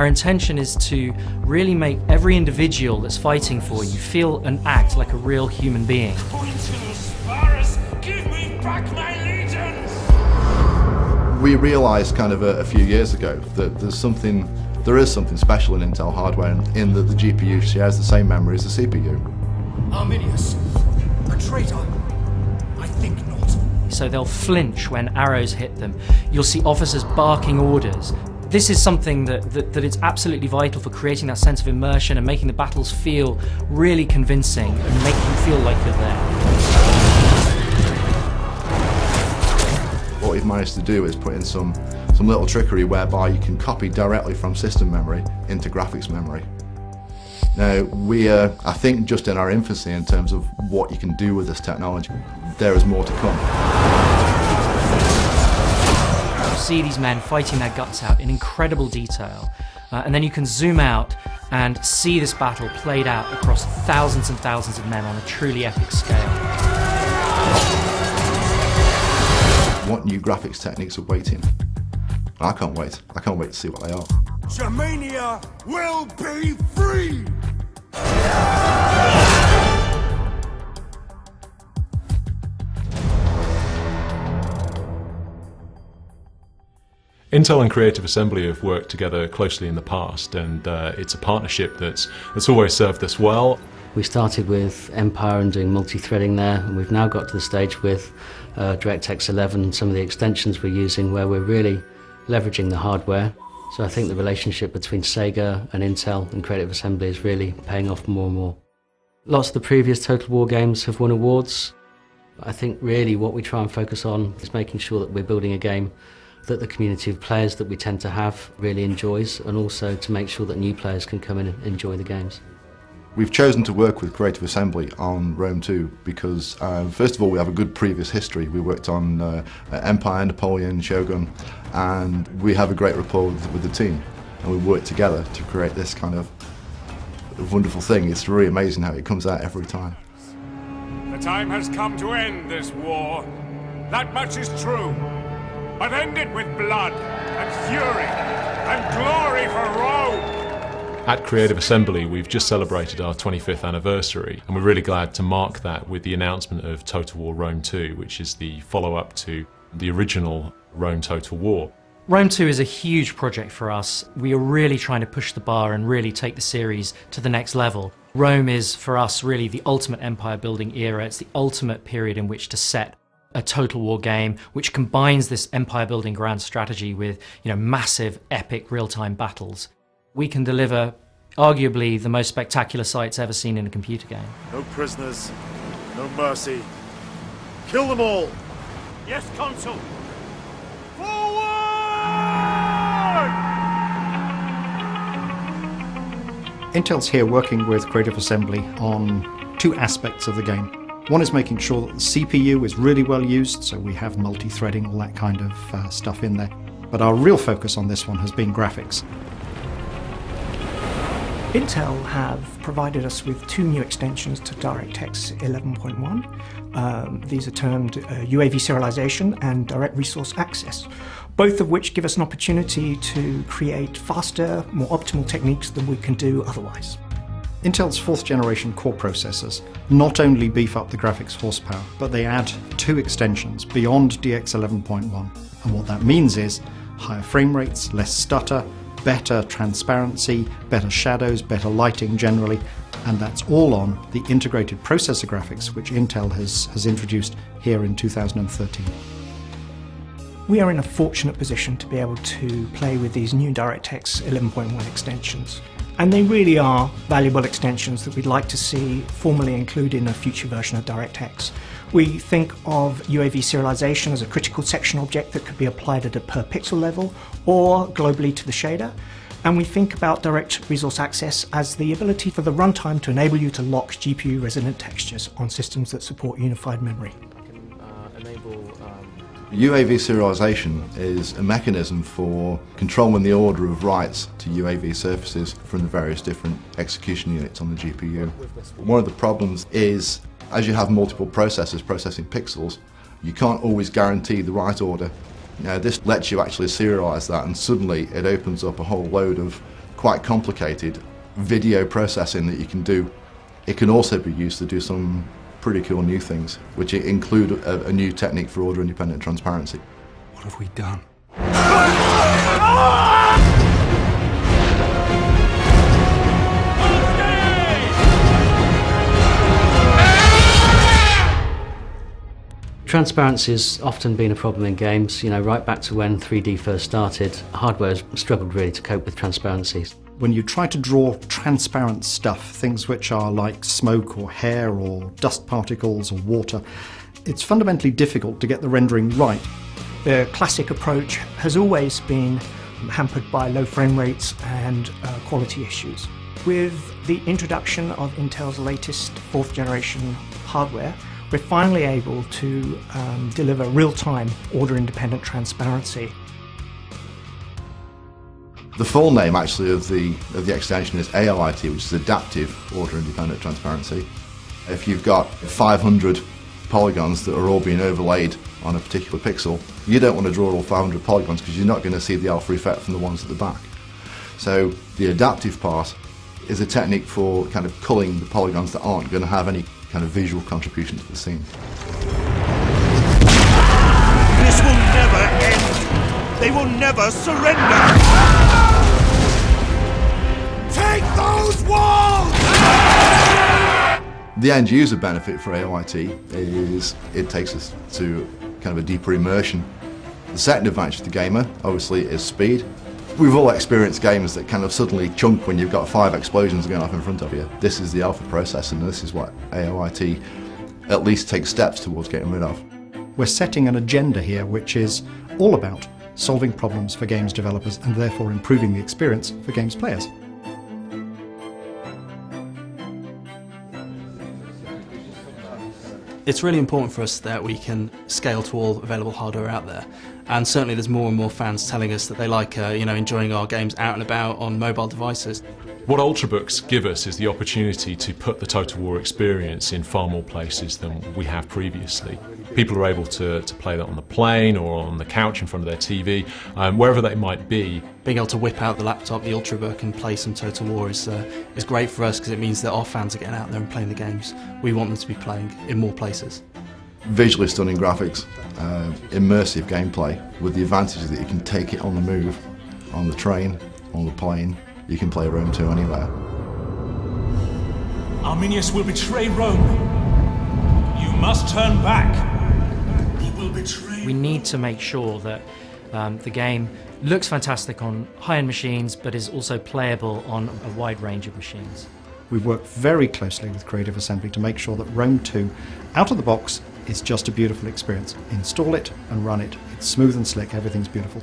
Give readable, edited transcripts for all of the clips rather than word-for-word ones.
Our intention is to really make every individual that's fighting for you feel and act like a real human being. Give me back my legions! We realised kind of a few years ago that there is something special in Intel hardware in that the GPU shares the same memory as the CPU. Arminius, a traitor? I think not. So they'll flinch when arrows hit them. You'll see officers barking orders. This is something that is absolutely vital for creating that sense of immersion and making the battles feel really convincing and make you feel like you're there. What we've managed to do is put in some little trickery whereby you can copy directly from system memory into graphics memory. Now, we are, I think, just in our infancy in terms of what you can do with this technology. There is more to come. You see these men fighting their guts out in incredible detail, and then you can zoom out and see this battle played out across thousands and thousands of men on a truly epic scale. What new graphics techniques are waiting? I can't wait. I can't wait to see what they are. Germania will be free! Intel and Creative Assembly have worked together closely in the past, and it's a partnership that's always served us well. We started with Empire and doing multi-threading there, and we've now got to the stage with DirectX 11, some of the extensions we're using where we're really leveraging the hardware. So I think the relationship between Sega and Intel and Creative Assembly is really paying off more and more. Lots of the previous Total War games have won awards. I think really what we try and focus on is making sure that we're building a game that the community of players that we tend to have really enjoys, and also to make sure that new players can come in and enjoy the games. We've chosen to work with Creative Assembly on Rome 2 because, first of all, we have a good previous history. We worked on Empire, Napoleon, Shogun, and we have a great rapport with the team. And we work together to create this kind of wonderful thing. It's really amazing how it comes out every time. The time has come to end this war. That much is true. But end it with blood and fury and glory for Rome! At Creative Assembly, we've just celebrated our 25th anniversary, and we're really glad to mark that with the announcement of Total War Rome 2, which is the follow-up to the original Rome Total War. Rome 2 is a huge project for us. We are really trying to push the bar and really take the series to the next level. Rome is, for us, really the ultimate empire-building era. It's the ultimate period in which to set a Total War game, which combines this empire-building grand strategy with, massive, epic, real-time battles. We can deliver arguably the most spectacular sights ever seen in a computer game. No prisoners, no mercy. Kill them all! Yes, Consul! Intel's here working with Creative Assembly on two aspects of the game. One is making sure that the CPU is really well used, so we have multi-threading, all that kind of stuff in there. But our real focus on this one has been graphics. Intel have provided us with two new extensions to DirectX 11.1. These are termed UAV serialization and direct resource access, both of which give us an opportunity to create faster, more optimal techniques than we can do otherwise. Intel's fourth generation core processors not only beef up the graphics horsepower, but they add two extensions beyond DX 11.1. And what that means is higher frame rates, less stutter, better transparency, better shadows, better lighting generally, and that's all on the integrated processor graphics which Intel has introduced here in 2013. We are in a fortunate position to be able to play with these new DirectX 11.1 extensions. And they really are valuable extensions that we'd like to see formally included in a future version of DirectX. We think of UAV serialization as a critical section object that could be applied at a per pixel level or globally to the shader. And we think about direct resource access as the ability for the runtime to enable you to lock GPU resident textures on systems that support unified memory. UAV serialization is a mechanism for controlling the order of writes to UAV surfaces from the various different execution units on the GPU. One of the problems is, as you have multiple processors processing pixels, you can't always guarantee the write order This lets you actually serialize that, and suddenly it opens up a whole load of quite complicated video processing that you can do. It can also be used to do some pretty cool new things, which include a new technique for order-independent transparency. What have we done? Transparency has often been a problem in games. Right back to when 3D first started, hardware has struggled really to cope with transparency. When you try to draw transparent stuff, things which are like smoke or hair or dust particles or water, it's fundamentally difficult to get the rendering right. The classic approach has always been hampered by low frame rates and quality issues. With the introduction of Intel's latest 4th generation hardware, we're finally able to deliver real-time order-independent transparency. The full name actually of the extension is AOIT, which is Adaptive Order-Independent Transparency. If you've got 500 polygons that are all being overlaid on a particular pixel, you don't want to draw all 500 polygons because you're not going to see the alpha effect from the ones at the back. So the adaptive part is a technique for kind of culling the polygons that aren't going to have any kind of visual contribution to the scene. This will never end! They will never surrender! Take those walls! The end user benefit for AOIT is it takes us to kind of a deeper immersion. The second advantage to the gamer, obviously, is speed. We've all experienced games that kind of suddenly chunk when you've got 5 explosions going off in front of you. This is the alpha process, and this is what AOIT at least takes steps towards getting rid of. We're setting an agenda here which is all about solving problems for games developers and therefore improving the experience for games players. It's really important for us that we can scale to all available hardware out there, and certainly there's more and more fans telling us that they like enjoying our games out and about on mobile devices. What Ultrabooks give us is the opportunity to put the Total War experience in far more places than we have previously. People are able to play that on the plane or on the couch in front of their TV, wherever they might be. Being able to whip out the laptop, the Ultrabook, and play some Total War is great for us because it means that our fans are getting out there and playing the games we want them to be playing in more places. Visually stunning graphics, immersive gameplay with the advantage that you can take it on the move, on the train, on the plane. You can play Rome 2 anywhere. Arminius will betray Rome. You must turn back. He will betray. We need to make sure that the game looks fantastic on high-end machines, but is also playable on a wide range of machines. We've worked very closely with Creative Assembly to make sure that Rome 2, out of the box, is just a beautiful experience. Install it and run it. It's smooth and slick, everything's beautiful.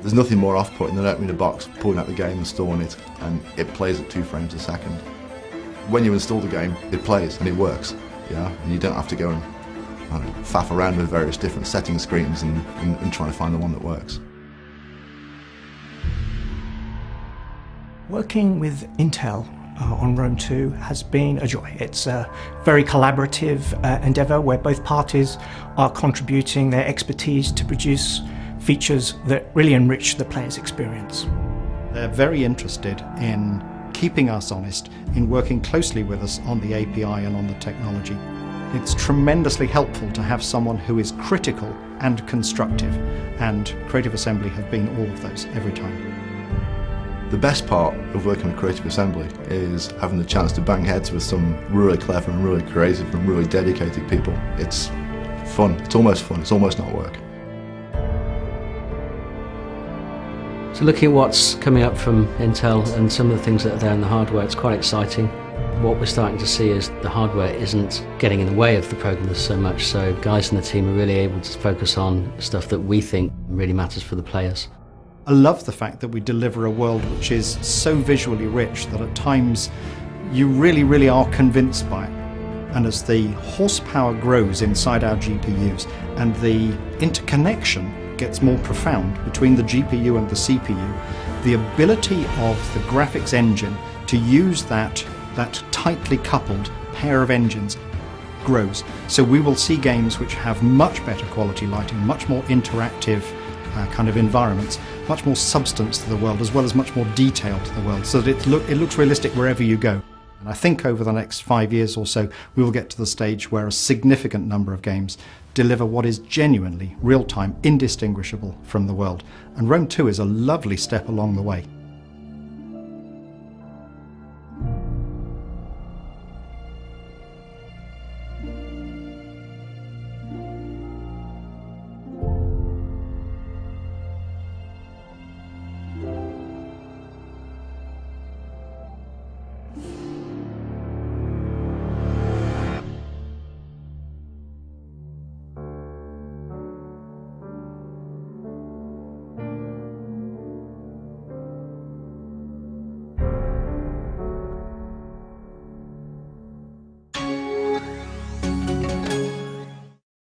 There's nothing more off-putting than opening a box, pulling out the game, installing it, and it plays at 2 frames a second. When you install the game, it plays and it works, yeah, and you don't have to go and faff around with various different setting screens and trying to find the one that works. Working with Intel on Rome 2 has been a joy. It's a very collaborative endeavour where both parties are contributing their expertise to produce features that really enrich the player's experience. They're very interested in keeping us honest, in working closely with us on the API and on the technology. It's tremendously helpful to have someone who is critical and constructive, and Creative Assembly have been all of those every time. The best part of working with Creative Assembly is having the chance to bang heads with some really clever and really creative and really dedicated people. It's fun, it's almost fun, it's almost not work. So looking at what's coming up from Intel and some of the things that are there in the hardware, it's quite exciting. What we're starting to see is the hardware isn't getting in the way of the programmers so much, so guys in the team are really able to focus on stuff that we think really matters for the players. I love the fact that we deliver a world which is so visually rich that at times you really are convinced by it. And as the horsepower grows inside our GPUs and the interconnection gets more profound between the GPU and the CPU, the ability of the graphics engine to use that tightly coupled pair of engines grows. So we will see games which have much better quality lighting, much more interactive kind of environments, much more substance to the world as well as much more detail to the world, so that it looks realistic wherever you go. And I think over the next 5 years or so we will get to the stage where a significant number of games deliver what is genuinely real-time, indistinguishable from the world. And Rome 2 is a lovely step along the way.